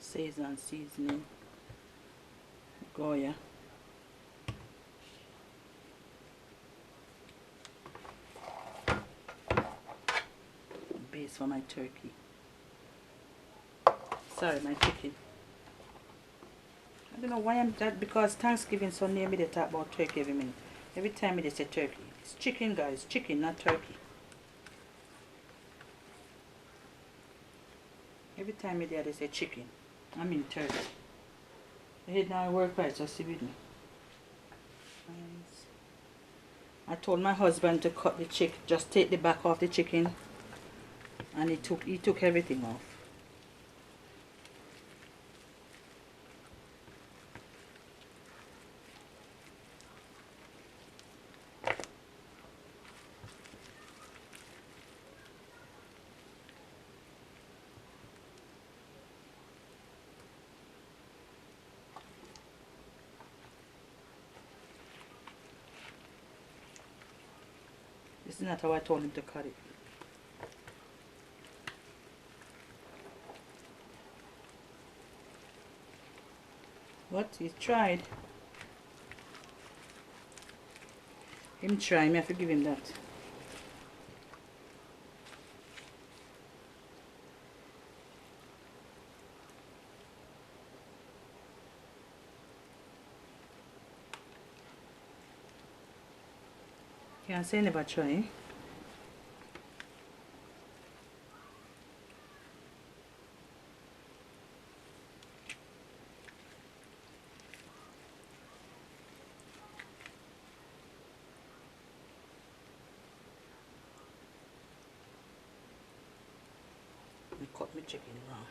Szechuan seasoning, Goya, base for my turkey. Sorry, my chicken. I don't know why I'm that, because Thanksgiving Sunday me they talk about turkey every minute. Every time they say turkey. It's chicken, guys, chicken, not turkey. Every time they say chicken. I mean turkey. I hate now I work right, so see with me. I told my husband to cut the chicken, just take the back off the chicken, and he took everything off. This is not how I told him to cut it. What? He tried. Him try, me have to give him that. Can't say never try. I cut my chicken wrong.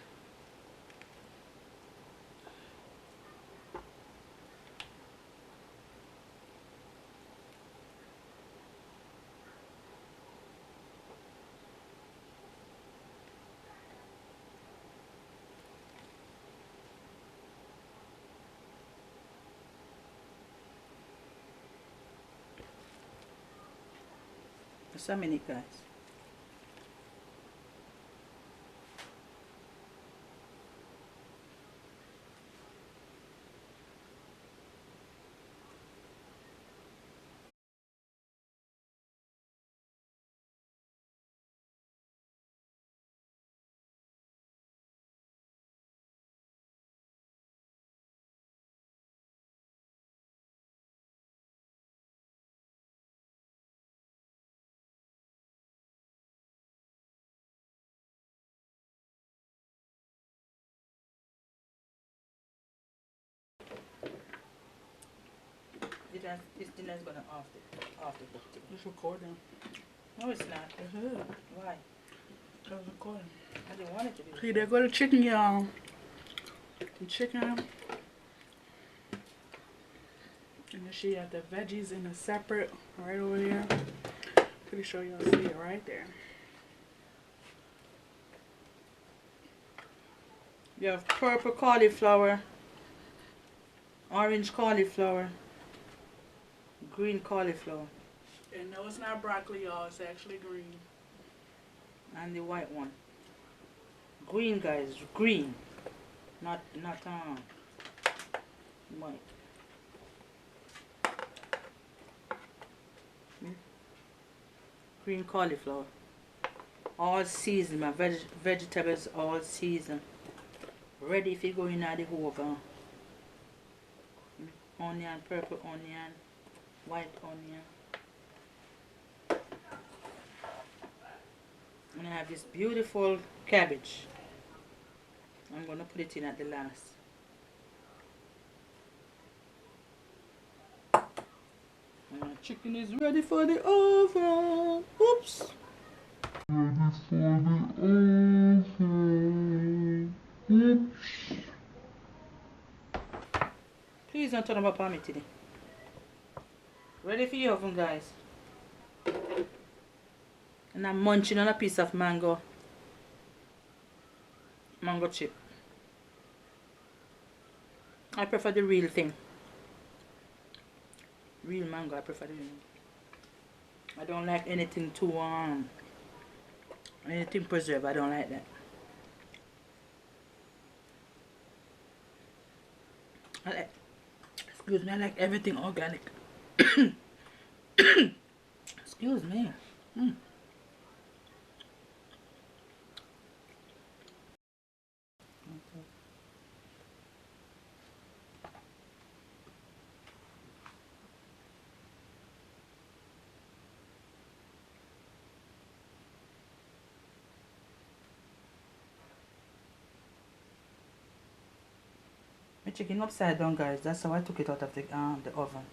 There's so many guys. This dinner is gonna off the book. It's recording. No, it's not. Why? It's recording. I didn't want it to be. See, there go the chicken, y'all. The chicken. And then she got the veggies in a separate right over here. Pretty sure y'all see it right there. You have purple cauliflower, orange cauliflower, green cauliflower, And no, it's not broccoli, y'all. It's actually green. and the white one. Green, guys, green, not white. Green cauliflower. All season, my vegetables all season. Ready if you go in the oven. Onion, purple onion, white onion. And I have this beautiful cabbage. I'm going to put it in at the last. I'm going to Chicken is ready for the oven. Oops. Ready for the oven. Oops. Please don't turn up on me today. Ready for the oven, guys. And I'm munching on a piece of mango chip. I prefer the real thing. Real mango, I prefer the real. I don't like anything too anything preserved. I don't like that. Excuse me, I like everything organic. Excuse me. My chicken upside down, guys. That's how I took it out of the oven.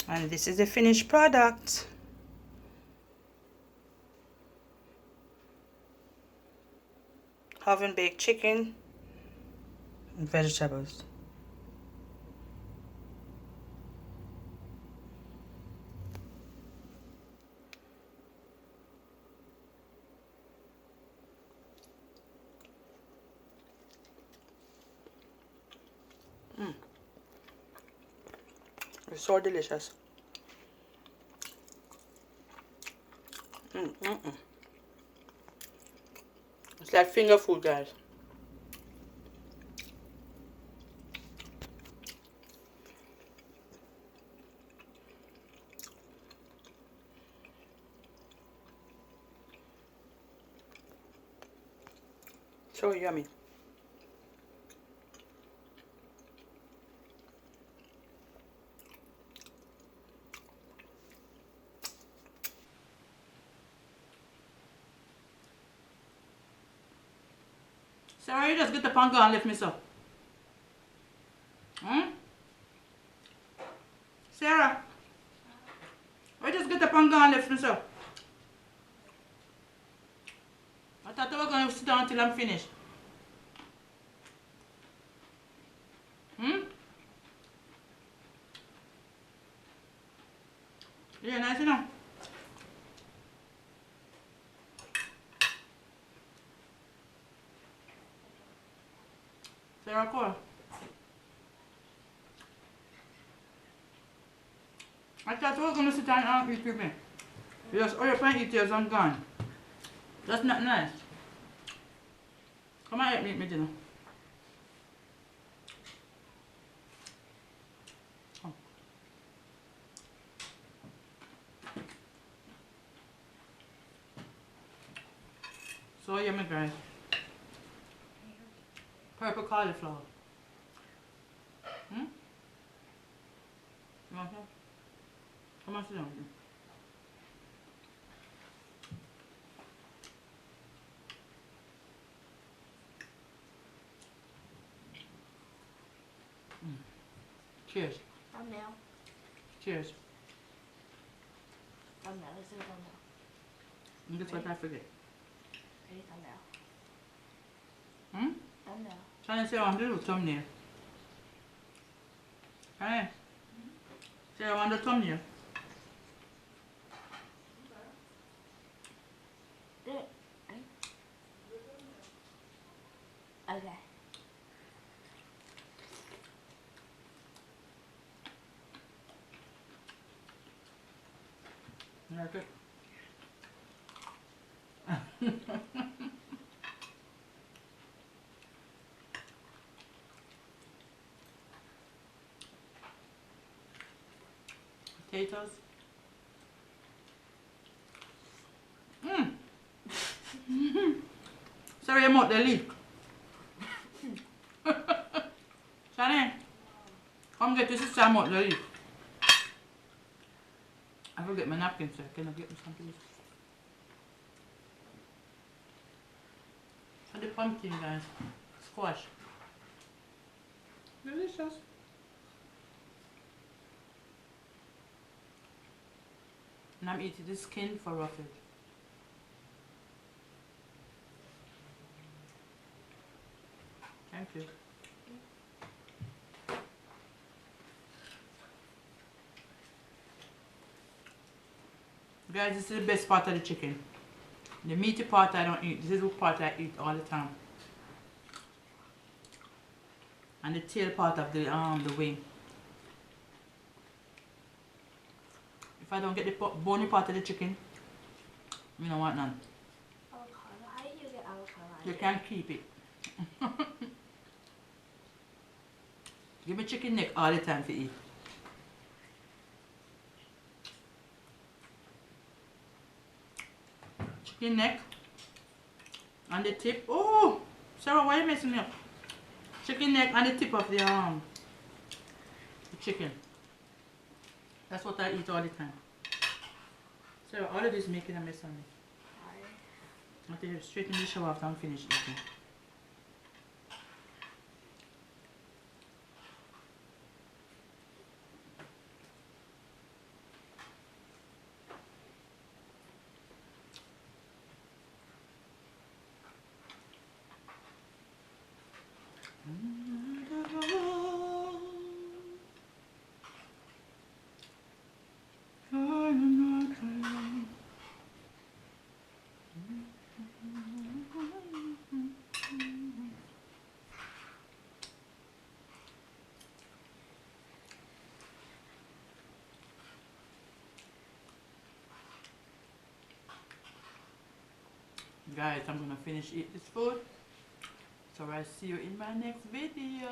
And this is the finished product. Oven baked chicken and vegetables. It's so delicious. It's like finger food, guys. So yummy. Sarah, you just get the pan go and lift me so. Sarah, I just get the pan go and lift me so. I thought I was going to sit down until I'm finished. Yeah, nice enough. Sarah, Coore. I thought I was going to sit down and eat with me. You just hurry up and eat yours and gone. That's not nice. Come on, help me eat my dinner. Oh. So yummy, guys. Purple cauliflower. You want some? Come on, sit down. Cheers. Thumbnail. Cheers. Thumbnail. Let's do a thumbnail. And that's what I forget. Ready? Thumbnail. Thumbnail. Trying to say I want to do thumbnail. Hey. Say I want the thumbnail. Do it. Ready? Okay. You like it? Potatoes. Sorry, I'm out the leak. Shani, come get your sister, I'm out the leak. I forget my napkin, sir. Can I get me some, please? And the pumpkin, guys. squash. Delicious. And I'm eating the skin for roughage. Thank you. Guys, this is the best part of the chicken. The meaty part I don't eat. This is the part I eat all the time. And the tail part of the wing. If I don't get the bony part of the chicken, you don't want none. Avocado. How do you get avocado? You can keep it. Give me chicken neck all the time to eat. Chicken neck and the tip. Oh, Sarah, why are you messing me up? Chicken neck and the tip of the chicken. That's what I eat all the time. Sarah, all of this is making a mess on me. Sorry. I'll take it straight in the shower after I'm finished eating. Guys, I'm gonna finish eat this food. So I'll see you in my next video.